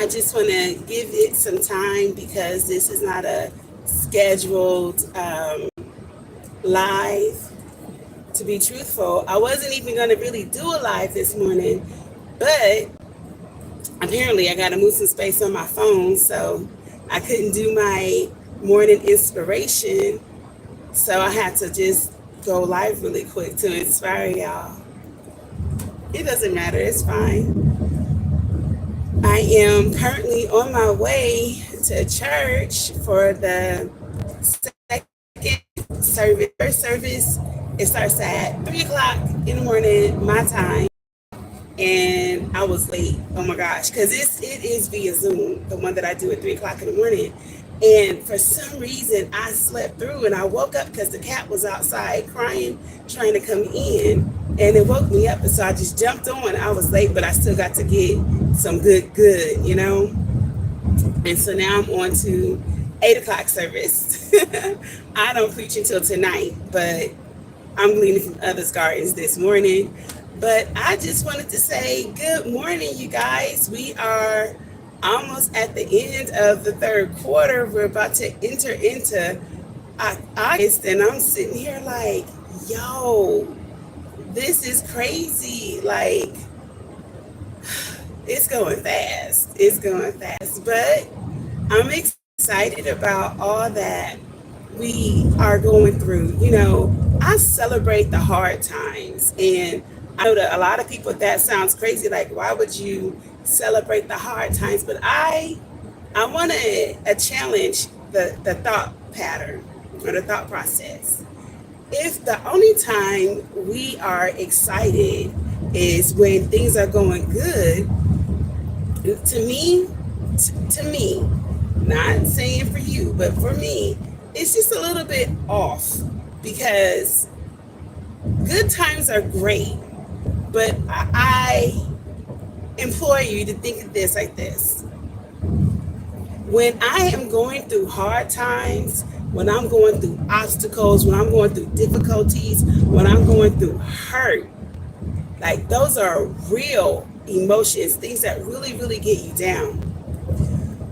I just want to give it some time because this is not a scheduled live. To be truthful, I wasn't even going to really do a live this morning, but apparently I got to move some space on my phone, so I couldn't do my morning inspiration. So I had to just go live really quick to inspire y'all. It doesn't matter, it's fine. I am currently on my way to church for the second service. First service, it starts at 3 o'clock in the morning, my time. And I was late. Oh my gosh, because it is via Zoom, the one that I do at 3 o'clock in the morning. And for some reason, I slept through and I woke up because the cat was outside crying, trying to come in. And it woke me up. And so I just jumped on. I was late, but I still got to get some good, you know. And so now I'm on to 8 o'clock service. I don't preach until tonight, but I'm gleaning from others' gardens this morning. But I just wanted to say good morning, you guys. We are almost at the end of the third quarter. We're about to enter into August, and I'm sitting here like, yo, this is crazy. Like, it's going fast. It's going fast. But I'm excited about all that we are going through. You know, I celebrate the hard times, and I know that a lot of people, that sounds crazy. Like, why would you celebrate the hard times? But I want to challenge the thought pattern or the thought process. If the only time we are excited is when things are going good, to me, not saying for you, but for me, it's just a little bit off, because good times are great. But I implore you to think of this like this. When I am going through hard times, when I'm going through obstacles, when I'm going through difficulties, when I'm going through hurt, like, those are real emotions, things that really, really get you down.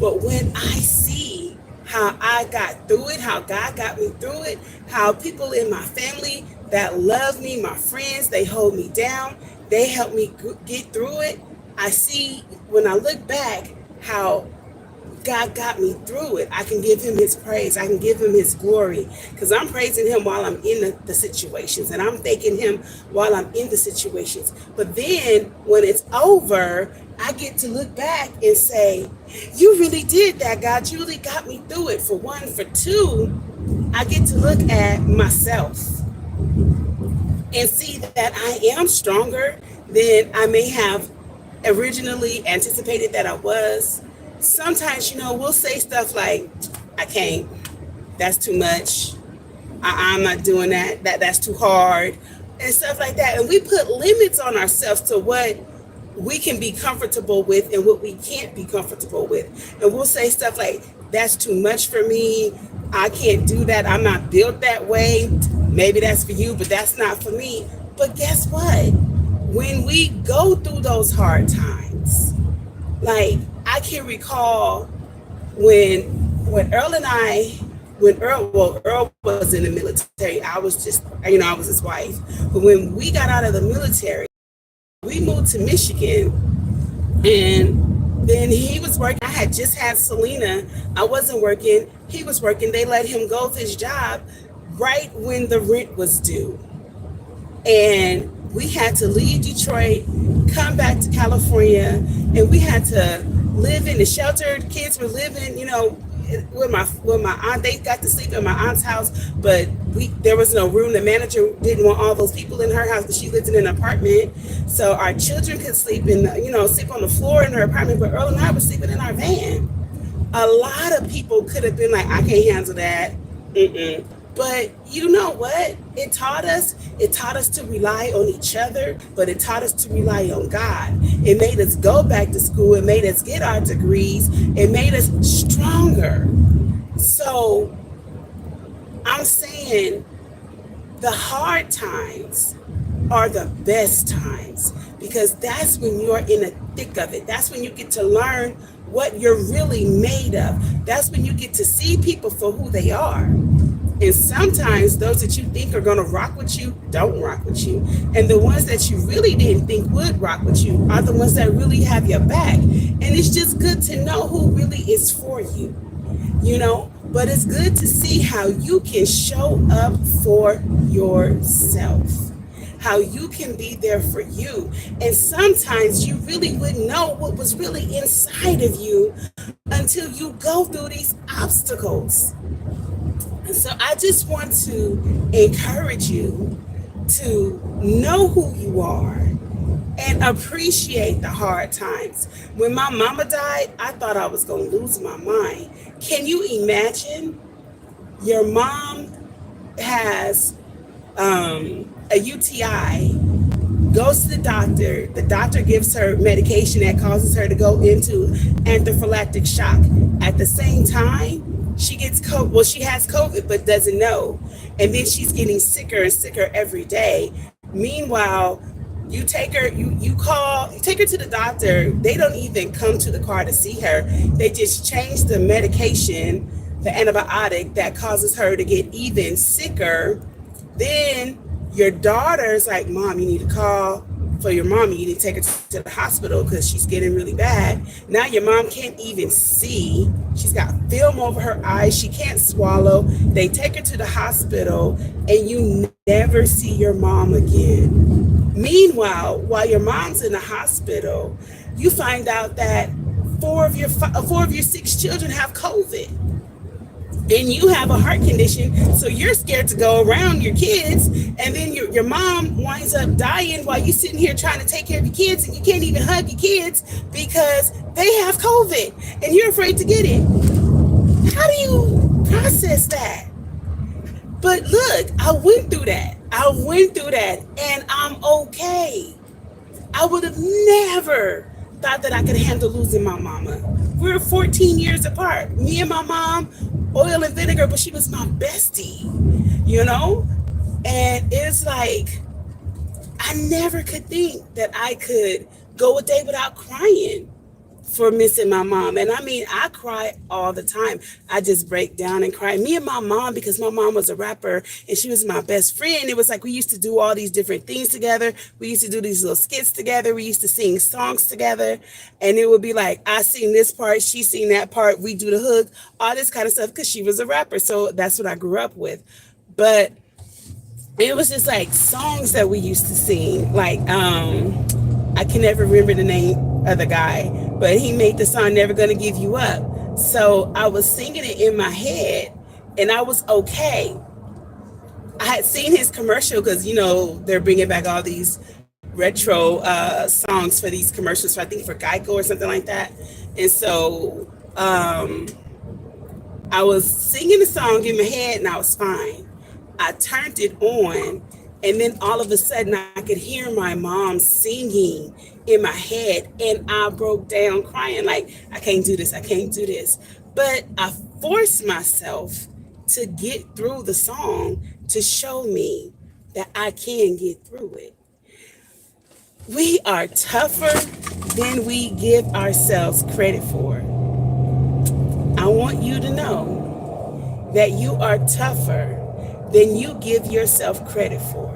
But when I see how I got through it, how God got me through it, how people in my family that love me, my friends, they hold me down, they help me get through it. I see, when I look back, how God got me through it. I can give him his praise. I can give him his glory, because I'm praising him while I'm in the situations, and I'm thanking him while I'm in the situations. But then when it's over, I get to look back and say, you really did that, God. You really got me through it. For one. For two, I get to look at myself and see that I am stronger than I may have originally anticipated that I was. Sometimes, we'll say stuff like, I can't, that's too much, I'm not doing that, that's too hard, and stuff like that. And we put limits on ourselves to what we can be comfortable with and what we can't be comfortable with. And we'll say stuff like, that's too much for me, I can't do that, I'm not built that way. Maybe that's for you, but that's not for me. But guess what? When we go through those hard times, like, I can recall when Earl and I, Earl was in the military, I was just, I was his wife. But when we got out of the military, we moved to Michigan, and then he was working. I had just had Selena. I wasn't working. He was working. They let him go to his job right when the rent was due. And we had to leave Detroit, come back to California, and we had to live in the shelter. The kids were living, with my aunt. They got to sleep in my aunt's house, but there was no room. The manager didn't want all those people in her house because she lived in an apartment. So our children could sleep sleep on the floor in her apartment, but Earl and I were sleeping in our van. A lot of people could have been like, I can't handle that. But you know what? It taught us to rely on each other, but it taught us to rely on God. It made us go back to school. It made us get our degrees. It made us stronger. So I'm saying the hard times are the best times, because that's when you're in the thick of it. That's when you get to learn what you're really made of. That's when you get to see people for who they are. And sometimes those that you think are going to rock with you don't rock with you. And the ones that you really didn't think would rock with you are the ones that really have your back. And it's just good to know who really is for you, you know. But it's good to see how you can show up for yourself, how you can be there for you. And sometimes you really wouldn't know what was really inside of you until you go through these obstacles. And so I just want to encourage you to know who you are and appreciate the hard times. When my mama died, I thought I was going to lose my mind. Can you imagine? Your mom has a UTI, goes to the doctor gives her medication that causes her to go into anaphylactic shock. At the same time, she gets COVID. Well, she has COVID, but doesn't know. And then she's getting sicker and sicker every day. Meanwhile, you take her, you take her to the doctor. They don't even come to the car to see her. They just change the medication, the antibiotic that causes her to get even sicker. Then your daughter's like, Mom, you need to call for your mom. You need to take her to the hospital because she's getting really bad. Now your mom can't even see. She's got film over her eyes. She can't swallow. They take her to the hospital and you never see your mom again. Meanwhile, while your mom's in the hospital, you find out that four of your 6 children have COVID. And you have a heart condition, so you're scared to go around your kids, and then your mom winds up dying while you're sitting here trying to take care of your kids, and you can't even hug your kids because they have COVID, and you're afraid to get it. How do you process that? But look, I went through that, and I'm okay. I would have never thought that I could handle losing my mama. We're 14 years apart. Me and my mom, oil and vinegar, but she was my bestie, you know? And it's like, I never could think that I could go a day without crying for missing my mom. And I mean, I cry all the time. I just break down and cry. Me and my mom, because my mom was a rapper and she was my best friend, it was like we used to do all these different things together. We used to do these little skits together. We used to sing songs together. And it would be like, I sing this part, she sing that part, we do the hook, all this kind of stuff, because she was a rapper. So that's what I grew up with. But it was just like songs that we used to sing. Like, I can never remember the name of the guy, but he made the song Never Gonna Give You Up. So I was singing it in my head and I was okay. I had seen his commercial because, you know, they're bringing back all these retro songs for these commercials, I think for Geico or something like that. And so I was singing the song in my head and I was fine. I turned it on, and then all of a sudden I could hear my mom singing in my head, and I broke down crying like, I can't do this. But I forced myself to get through the song to show me that I can get through it. We are tougher than we give ourselves credit for. I want you to know that you are tougher than you give yourself credit for.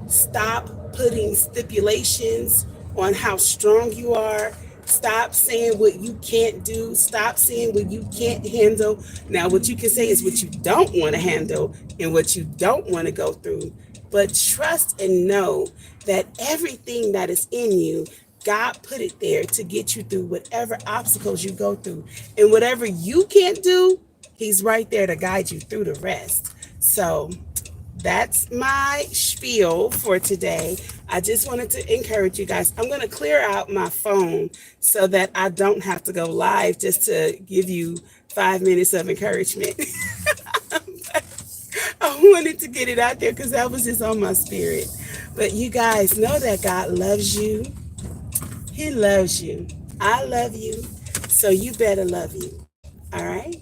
Stop putting stipulations on how strong you are. Stop saying what you can't do. Stop saying what you can't handle. Now, what you can say is what you don't want to handle and what you don't want to go through. But trust and know that everything that is in you, God put it there to get you through whatever obstacles you go through. And whatever you can't do, He's right there to guide you through the rest. So that's my spiel for today. I just wanted to encourage you guys. I'm going to clear out my phone so that I don't have to go live just to give you 5 minutes of encouragement. I wanted to get it out there because that was just on my spirit. But you guys know that God loves you. He loves you. I love you. So you better love you. All right?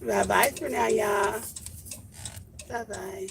Bye-bye for now, y'all. Bye-bye.